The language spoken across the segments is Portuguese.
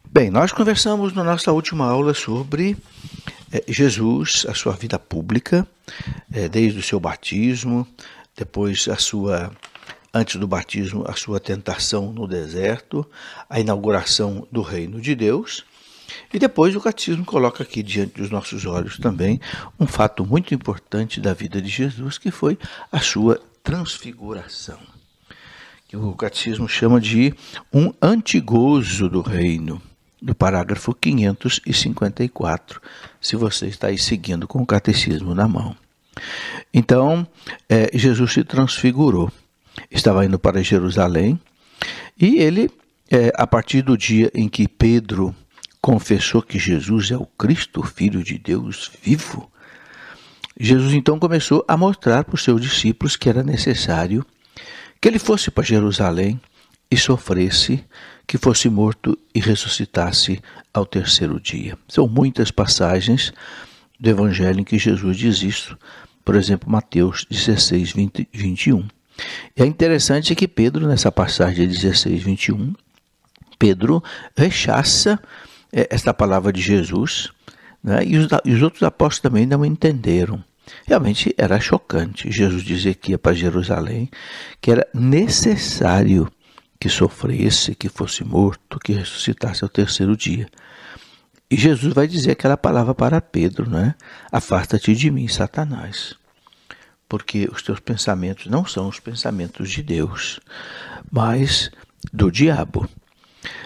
Bem, nós conversamos na nossa última aula sobre Jesus, a sua vida pública, desde o seu batismo, depois antes do batismo, a sua tentação no deserto, a inauguração do reino de Deus. E depois o catecismo coloca aqui diante dos nossos olhos também um fato muito importante da vida de Jesus, que foi a sua transfiguração, que o catecismo chama de um antigozo do reino, do parágrafo 554, se você está aí seguindo com o catecismo na mão. Então, Jesus se transfigurou, estava indo para Jerusalém, e ele, a partir do dia em que Pedro confessou que Jesus é o Cristo, Filho de Deus vivo, Jesus então começou a mostrar para os seus discípulos que era necessário que ele fosse para Jerusalém e sofresse, que fosse morto e ressuscitasse ao terceiro dia. São muitas passagens do Evangelho em que Jesus diz isso, por exemplo, Mateus 16, 20, 21. E é interessante que Pedro, nessa passagem de 16, 21, Pedro rechaça esta palavra de Jesus, né? E os outros apóstolos também não entenderam. Realmente era chocante Jesus dizer que ia para Jerusalém, que era necessário que sofresse, que fosse morto, que ressuscitasse ao terceiro dia. E Jesus vai dizer aquela palavra para Pedro, né? Afasta-te de mim, Satanás, porque os teus pensamentos não são os pensamentos de Deus, mas do diabo.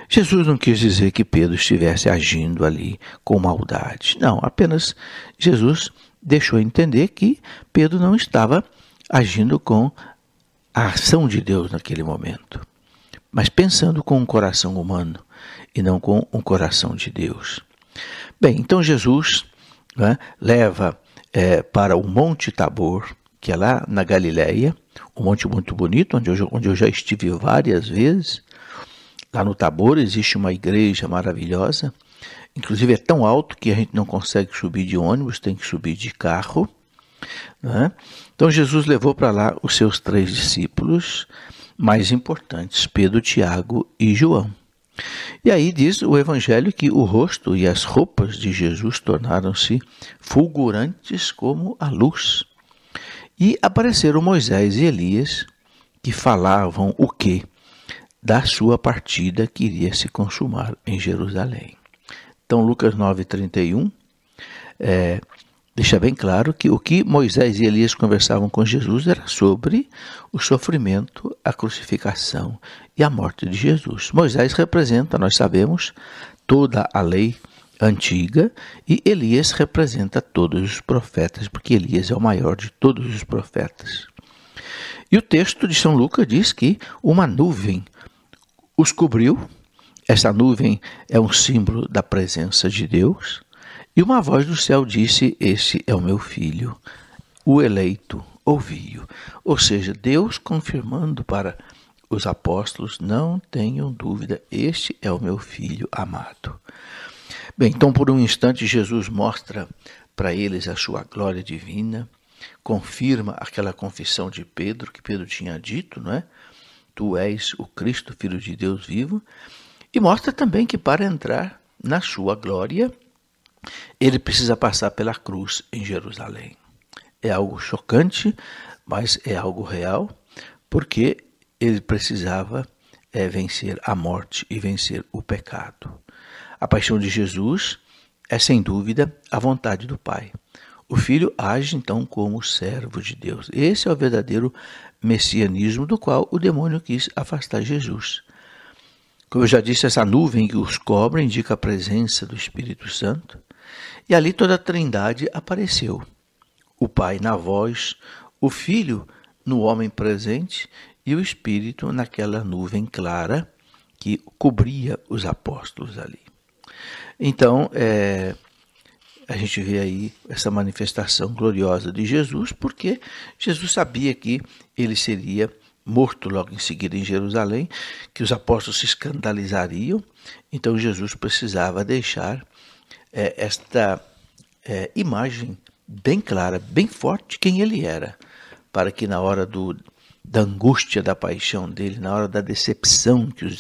Jesus não quis dizer que Pedro estivesse agindo ali com maldade. Não, apenas Jesus deixou entender que Pedro não estava agindo com a ação de Deus naquele momento, mas pensando com um coração humano e não com um coração de Deus. Bem, então Jesus, né, leva para o Monte Tabor, que é lá na Galileia, um monte muito bonito, onde eu já estive várias vezes. Lá no Tabor existe uma igreja maravilhosa, inclusive é tão alto que a gente não consegue subir de ônibus, tem que subir de carro, né? Então Jesus levou para lá os seus 3 discípulos mais importantes, Pedro, Tiago e João. E aí diz o Evangelho que o rosto e as roupas de Jesus tornaram-se fulgurantes como a luz. E apareceram Moisés e Elias, que falavam o quê? Da sua partida que iria se consumar em Jerusalém. Então, Lucas 9:31 deixa bem claro que o que Moisés e Elias conversavam com Jesus era sobre o sofrimento, a crucificação e a morte de Jesus. Moisés representa, nós sabemos, toda a lei antiga, e Elias representa todos os profetas, porque Elias é o maior de todos os profetas. E o texto de São Lucas diz que uma nuvem os cobriu. Essa nuvem é um símbolo da presença de Deus. E uma voz do céu disse: "Esse é o meu filho, o eleito, ouvi-o." Ou seja, Deus confirmando para os apóstolos: não tenham dúvida, este é o meu filho amado. Bem, então por um instante Jesus mostra para eles a sua glória divina, confirma aquela confissão de Pedro, que Pedro tinha dito, não é? Tu és o Cristo, Filho de Deus vivo, e mostra também que para entrar na sua glória, ele precisa passar pela cruz em Jerusalém. É algo chocante, mas é algo real, porque ele precisava vencer a morte e vencer o pecado. A paixão de Jesus é, sem dúvida, a vontade do Pai. O Filho age, então, como servo de Deus. Esse é o verdadeiro messianismo do qual o demônio quis afastar Jesus. Como eu já disse, essa nuvem que os cobre indica a presença do Espírito Santo. E ali toda a Trindade apareceu. O Pai na voz, o Filho no homem presente e o Espírito naquela nuvem clara que cobria os apóstolos ali. Então, a gente vê aí essa manifestação gloriosa de Jesus, porque Jesus sabia que ele seria morto logo em seguida em Jerusalém, que os apóstolos se escandalizariam, então Jesus precisava deixar esta imagem bem clara, bem forte de quem ele era, para que na hora da angústia da paixão dele, na hora da decepção que os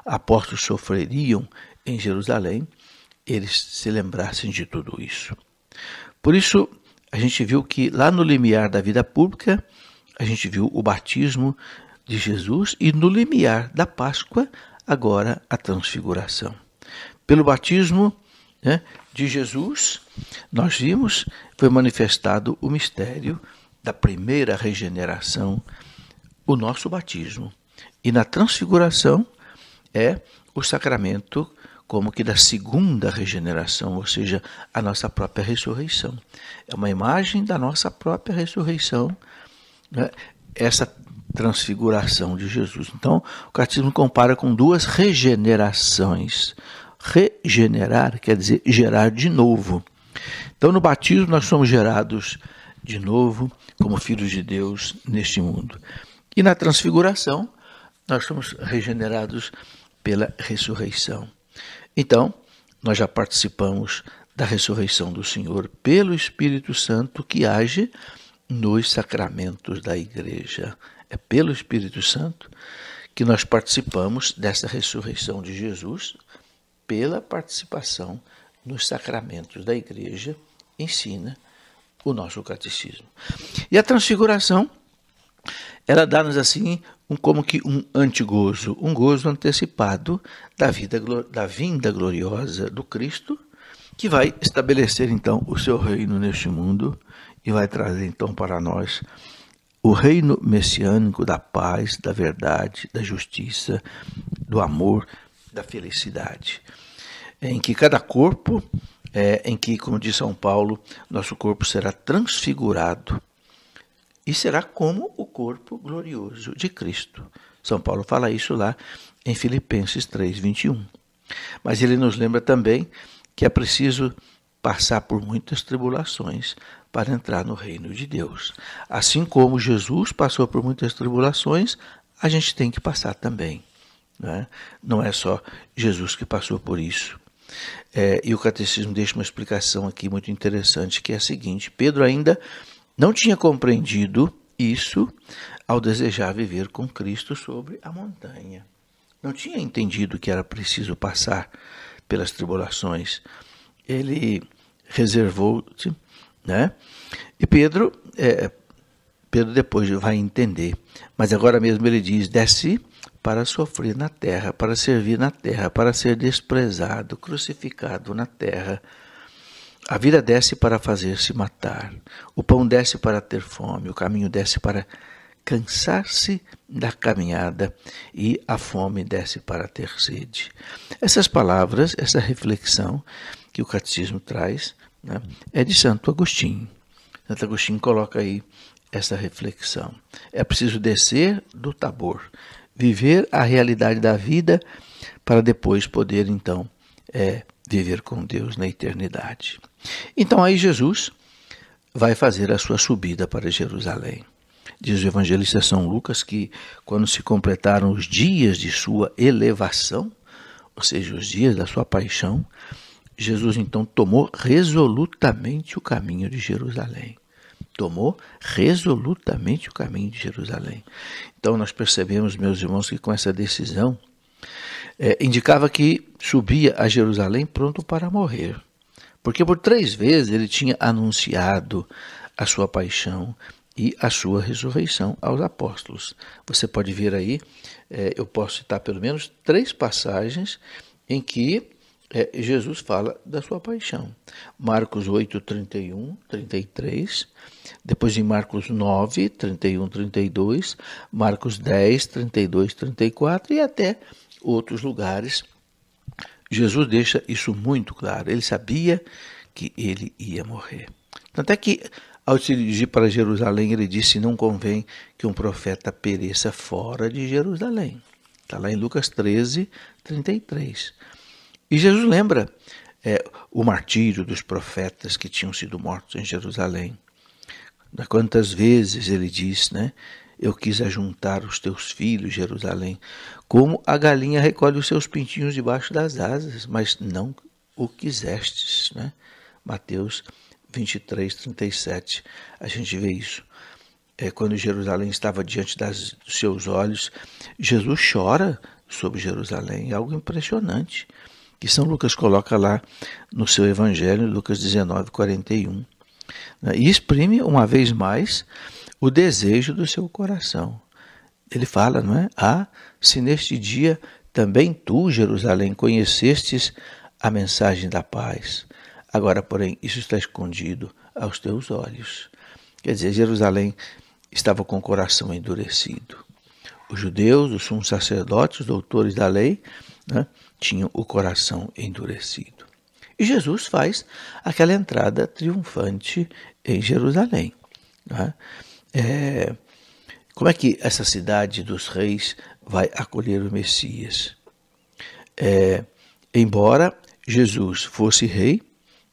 apóstolos sofreriam, em Jerusalém, eles se lembrassem de tudo isso. Por isso, a gente viu que lá no limiar da vida pública, a gente viu o batismo de Jesus e no limiar da Páscoa, agora a transfiguração. Pelo batismo, né, de Jesus, nós vimos, foi manifestado o mistério da primeira regeneração, o nosso batismo. E na transfiguração é o sacramento como que da segunda regeneração, ou seja, a nossa própria ressurreição. É uma imagem da nossa própria ressurreição, né, essa transfiguração de Jesus. Então, o catecismo compara com duas regenerações. Regenerar quer dizer gerar de novo. Então, no batismo, nós somos gerados de novo como filhos de Deus neste mundo. E na transfiguração, nós somos regenerados pela ressurreição. Então, nós já participamos da ressurreição do Senhor pelo Espírito Santo que age nos sacramentos da Igreja. É pelo Espírito Santo que nós participamos dessa ressurreição de Jesus, pela participação nos sacramentos da Igreja, ensina o nosso catecismo. E a transfiguração, ela dá-nos assim como que um antegozo, um gozo antecipado da vinda gloriosa do Cristo, que vai estabelecer então o seu reino neste mundo e vai trazer então para nós o reino messiânico da paz, da verdade, da justiça, do amor, da felicidade, em que cada corpo, em que, como diz São Paulo, nosso corpo será transfigurado e será como o corpo glorioso de Cristo. São Paulo fala isso lá em Filipenses 3:21. Mas ele nos lembra também que é preciso passar por muitas tribulações para entrar no reino de Deus. Assim como Jesus passou por muitas tribulações, a gente tem que passar também. Né? Não é só Jesus que passou por isso. E o catecismo deixa uma explicação aqui muito interessante, que é a seguinte: Pedro ainda não tinha compreendido isso ao desejar viver com Cristo sobre a montanha. Não tinha entendido que era preciso passar pelas tribulações. Ele reservou-se, né? E Pedro depois vai entender. Mas agora mesmo ele diz: desce para sofrer na terra, para servir na terra, para ser desprezado, crucificado na terra. A vida desce para fazer-se matar, o pão desce para ter fome, o caminho desce para cansar-se da caminhada e a fome desce para ter sede. Essas palavras, essa reflexão que o catecismo traz, né, é de Santo Agostinho. Santo Agostinho coloca aí essa reflexão. É preciso descer do Tabor, viver a realidade da vida para depois poder, então, viver com Deus na eternidade. Então aí Jesus vai fazer a sua subida para Jerusalém. Diz o evangelista São Lucas que quando se completaram os dias de sua elevação, ou seja, os dias da sua paixão, Jesus então tomou resolutamente o caminho de Jerusalém. Tomou resolutamente o caminho de Jerusalém. Então nós percebemos, meus irmãos, que com essa decisão indicava que subia a Jerusalém pronto para morrer. Porque por 3 vezes ele tinha anunciado a sua paixão e a sua ressurreição aos apóstolos. Você pode ver aí, eu posso citar pelo menos 3 passagens em que Jesus fala da sua paixão. Marcos 8, 31, 33, depois em Marcos 9, 31, 32, Marcos 10, 32, 34 e até outros lugares. Jesus deixa isso muito claro. Ele sabia que ele ia morrer. Tanto é que, ao se dirigir para Jerusalém, ele disse: não convém que um profeta pereça fora de Jerusalém. Está lá em Lucas 13, 33. E Jesus lembra o martírio dos profetas que tinham sido mortos em Jerusalém. Quantas vezes ele diz, né? Eu quis ajuntar os teus filhos, Jerusalém, como a galinha recolhe os seus pintinhos debaixo das asas, mas não o quisestes, né? Mateus 23, 37, a gente vê isso. Quando Jerusalém estava diante dos seus olhos, Jesus chora sobre Jerusalém, é algo impressionante. que São Lucas coloca lá no seu Evangelho, Lucas 19:41, né? E exprime uma vez mais o desejo do seu coração. Ele fala, não é? Se neste dia também tu, Jerusalém, conhecestes a mensagem da paz, agora, porém, isso está escondido aos teus olhos. Quer dizer, Jerusalém estava com o coração endurecido. Os judeus, os sumos sacerdotes, os doutores da lei, né, tinham o coração endurecido. E Jesus faz aquela entrada triunfante em Jerusalém, né? Como é que essa cidade dos reis vai acolher o Messias? Embora Jesus fosse rei,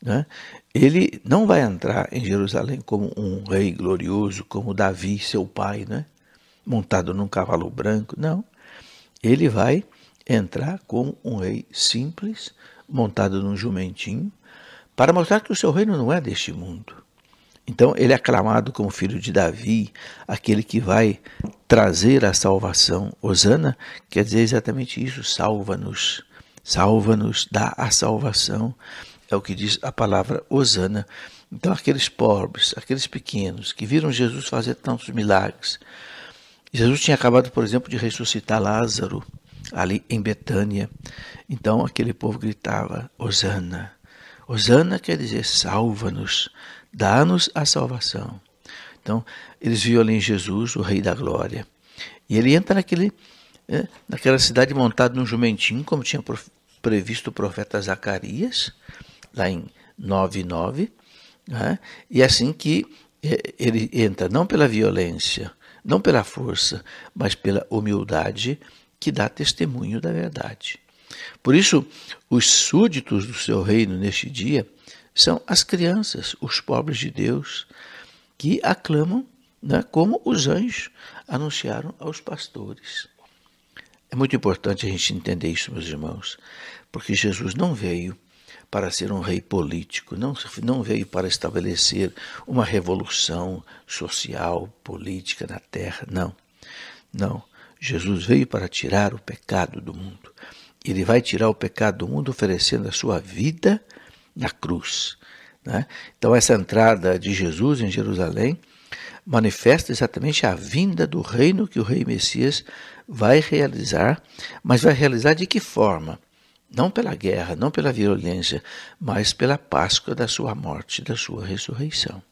né, ele não vai entrar em Jerusalém como um rei glorioso, como Davi, seu pai, né, montado num cavalo branco. Não, ele vai entrar como um rei simples, montado num jumentinho, para mostrar que o seu reino não é deste mundo. Então ele é aclamado como filho de Davi, aquele que vai trazer a salvação. Hosana quer dizer exatamente isso, salva-nos, salva-nos, dá a salvação, é o que diz a palavra Hosana. Então aqueles pobres, aqueles pequenos que viram Jesus fazer tantos milagres. Jesus tinha acabado, por exemplo, de ressuscitar Lázaro ali em Betânia. Então aquele povo gritava, Hosana. Hosana quer dizer salva-nos, dá-nos a salvação. Então eles viam ali em Jesus, o Rei da Glória. E ele entra naquela cidade montado num jumentinho, como tinha previsto o profeta Zacarias, lá em 9:9. Né? E assim que ele entra, não pela violência, não pela força, mas pela humildade que dá testemunho da verdade. Por isso, os súditos do seu reino neste dia são as crianças, os pobres de Deus, que aclamam, né, como os anjos anunciaram aos pastores. É muito importante a gente entender isso, meus irmãos, porque Jesus não veio para ser um rei político, não veio para estabelecer uma revolução social, política na terra, não. Jesus veio para tirar o pecado do mundo. Ele vai tirar o pecado do mundo oferecendo a sua vida na cruz, né? Então essa entrada de Jesus em Jerusalém manifesta exatamente a vinda do reino que o rei Messias vai realizar, mas vai realizar de que forma? Não pela guerra, não pela violência, mas pela Páscoa da sua morte, da sua ressurreição.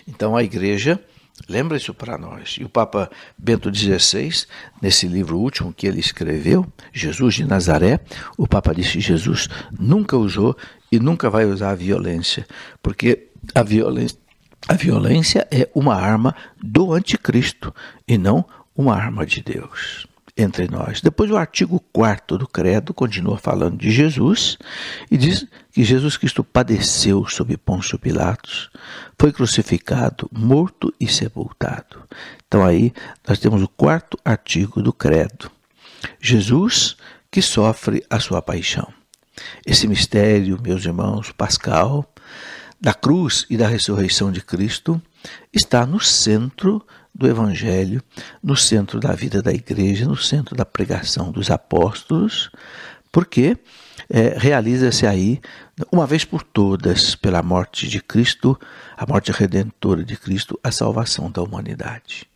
Então a igreja lembra isso para nós. E o Papa Bento XVI, nesse livro último que ele escreveu, Jesus de Nazaré, o Papa disse que Jesus nunca usou e nunca vai usar a violência, porque a violência é uma arma do anticristo e não uma arma de Deus entre nós. Depois o artigo 4º do credo continua falando de Jesus e diz que Jesus Cristo padeceu sob Pôncio Pilatos, foi crucificado, morto e sepultado. Então aí nós temos o 4º artigo do credo. Jesus que sofre a sua paixão. Esse mistério, meus irmãos, pascal, da cruz e da ressurreição de Cristo, está no centro do Evangelho, no centro da vida da igreja, no centro da pregação dos apóstolos, porque realiza-se aí, uma vez por todas, pela morte de Cristo, a morte redentora de Cristo, a salvação da humanidade.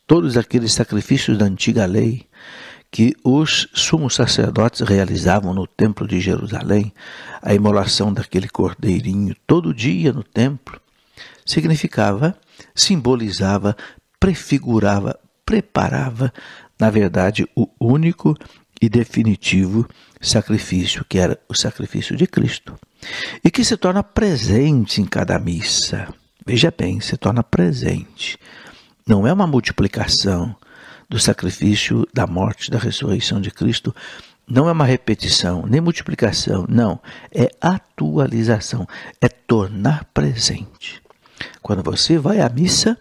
Todos aqueles sacrifícios da antiga lei que os sumos sacerdotes realizavam no templo de Jerusalém, a imolação daquele cordeirinho todo dia no templo, significava, simbolizava, prefigurava, preparava, na verdade, o único e definitivo sacrifício, que era o sacrifício de Cristo, e que se torna presente em cada missa. Veja bem, se torna presente. Não é uma multiplicação do sacrifício, da morte, da ressurreição de Cristo, não é uma repetição, nem multiplicação, não, é atualização, é tornar presente. Quando você vai à missa,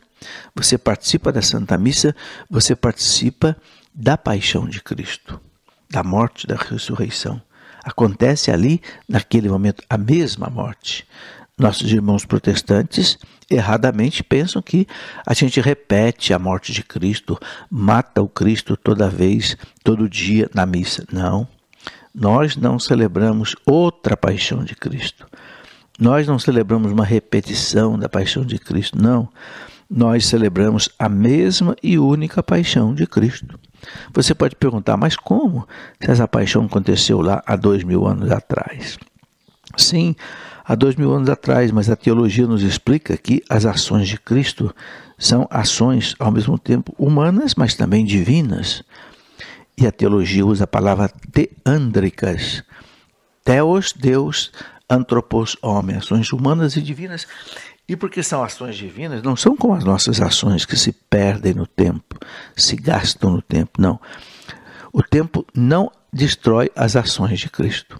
você participa da Santa Missa, você participa da paixão de Cristo, da morte, da ressurreição. Acontece ali, naquele momento, a mesma morte. Nossos irmãos protestantes, erradamente, pensam que a gente repete a morte de Cristo, mata o Cristo toda vez, todo dia na missa. Não, nós não celebramos outra paixão de Cristo. Nós não celebramos uma repetição da paixão de Cristo, não. Nós celebramos a mesma e única paixão de Cristo. Você pode perguntar, mas como? Se essa paixão aconteceu lá há 2000 anos atrás. Sim, há 2000 anos atrás, mas a teologia nos explica que as ações de Cristo são ações, ao mesmo tempo, humanas, mas também divinas. E a teologia usa a palavra teândricas. Theos, Deus, antropos, homem. Ações humanas e divinas. E porque são ações divinas, não são como as nossas ações que se perdem no tempo, se gastam no tempo, não. O tempo não destrói as ações de Cristo.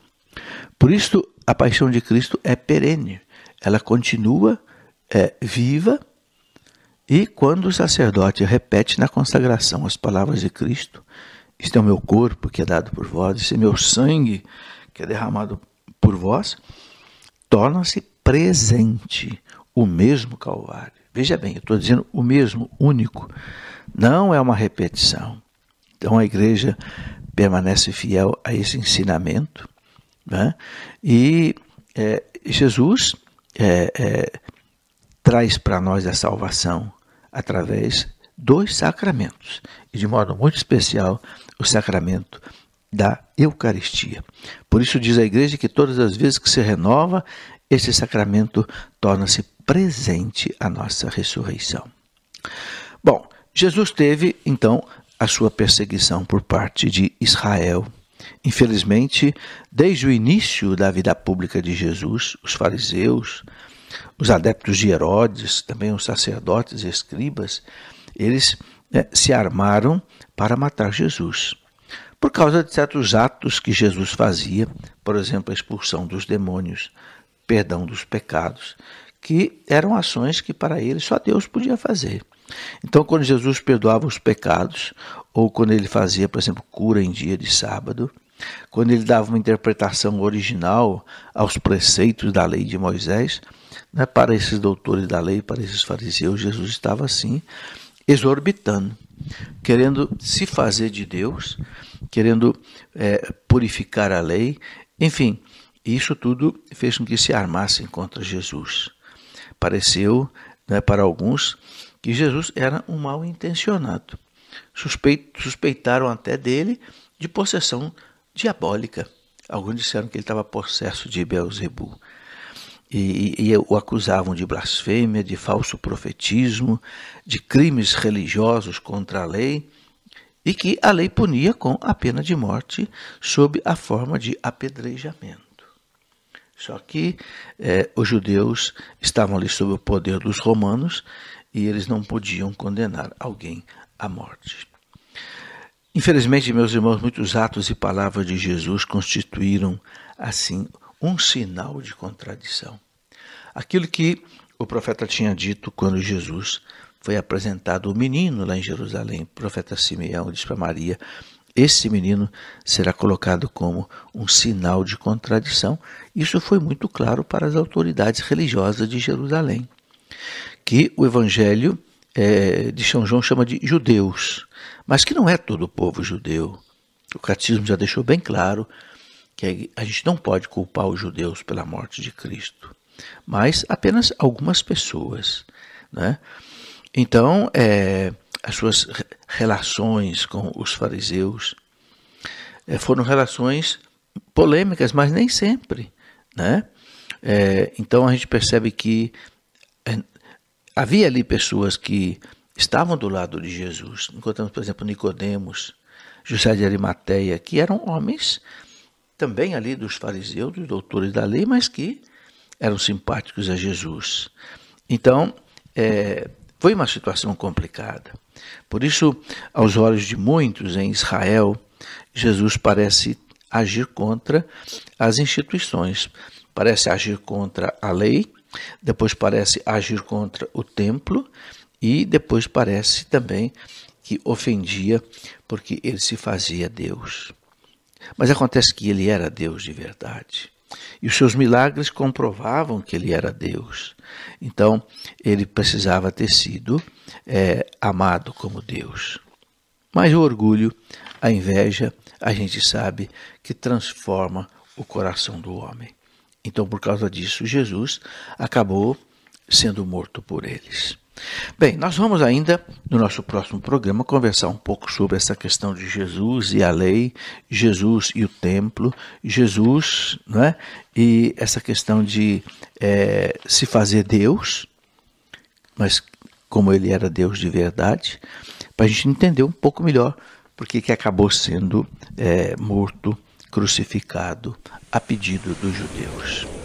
Por isso, a paixão de Cristo é perene. Ela continua viva. E quando o sacerdote repete na consagração as palavras de Cristo, isto é o meu corpo que é dado por vós, este é meu sangue que é derramado por vós, torna-se presente o mesmo Calvário. Veja bem, eu estou dizendo o mesmo, único. Não é uma repetição. Então a igreja permanece fiel a esse ensinamento, né? E Jesus traz para nós a salvação através dos sacramentos, e de modo muito especial o sacramento da Eucaristia. Por isso diz a igreja que todas as vezes que se renova, esse sacramento torna-se presente à nossa ressurreição. Bom, Jesus teve então a sua perseguição por parte de Israel. Infelizmente, desde o início da vida pública de Jesus, os fariseus, os adeptos de Herodes, também os sacerdotes e escribas, eles se armaram para matar Jesus. Por causa de certos atos que Jesus fazia, por exemplo, a expulsão dos demônios, perdão dos pecados, que eram ações que para eles só Deus podia fazer. Então, quando Jesus perdoava os pecados, ou quando ele fazia, por exemplo, cura em dia de sábado, quando ele dava uma interpretação original aos preceitos da lei de Moisés, para esses doutores da lei, para esses fariseus, Jesus estava assim, exorbitando, querendo se fazer de Deus, querendo purificar a lei, enfim, isso tudo fez com que se armassem contra Jesus. Pareceu, para alguns, que Jesus era um mal intencionado. Suspeitaram até dele de possessão diabólica. Alguns disseram que ele estava possesso de Beelzebu. E o acusavam de blasfêmia, de falso profetismo, de crimes religiosos contra a lei, e que a lei punia com a pena de morte sob a forma de apedrejamento. Só que os judeus estavam ali sob o poder dos romanos e eles não podiam condenar alguém à morte. Infelizmente, meus irmãos, muitos atos e palavras de Jesus constituíram, assim, um sinal de contradição. Aquilo que o profeta tinha dito quando Jesus foi apresentado o menino lá em Jerusalém, o profeta Simeão disse para Maria, esse menino será colocado como um sinal de contradição. Isso foi muito claro para as autoridades religiosas de Jerusalém, que o evangelho de São João chama de judeus, mas que não é todo o povo judeu. O catecismo já deixou bem claro que a gente não pode culpar os judeus pela morte de Cristo, mas apenas algumas pessoas, né? Então, as suas relações com os fariseus foram relações polêmicas, mas nem sempre, né? Então a gente percebe que havia ali pessoas que estavam do lado de Jesus. Encontramos, por exemplo, Nicodemos, José de Arimateia, que eram homens também ali dos fariseus, dos doutores da lei, mas que eram simpáticos a Jesus. Então, foi uma situação complicada. Por isso, aos olhos de muitos em Israel, Jesus parece agir contra as instituições, parece agir contra a lei, depois parece agir contra o templo e depois parece também que ofendia porque ele se fazia Deus. Mas acontece que ele era Deus de verdade. E os seus milagres comprovavam que ele era Deus. Então, ele precisava ter sido amado como Deus. Mas o orgulho, a inveja, a gente sabe que transforma o coração do homem. Então, por causa disso, Jesus acabou sendo morto por eles. Bem, nós vamos ainda, no nosso próximo programa, conversar um pouco sobre essa questão de Jesus e a lei, Jesus e o templo, Jesus, não é? E essa questão de se fazer Deus, mas como ele era Deus de verdade, para a gente entender um pouco melhor porque que acabou sendo morto, crucificado, a pedido dos judeus.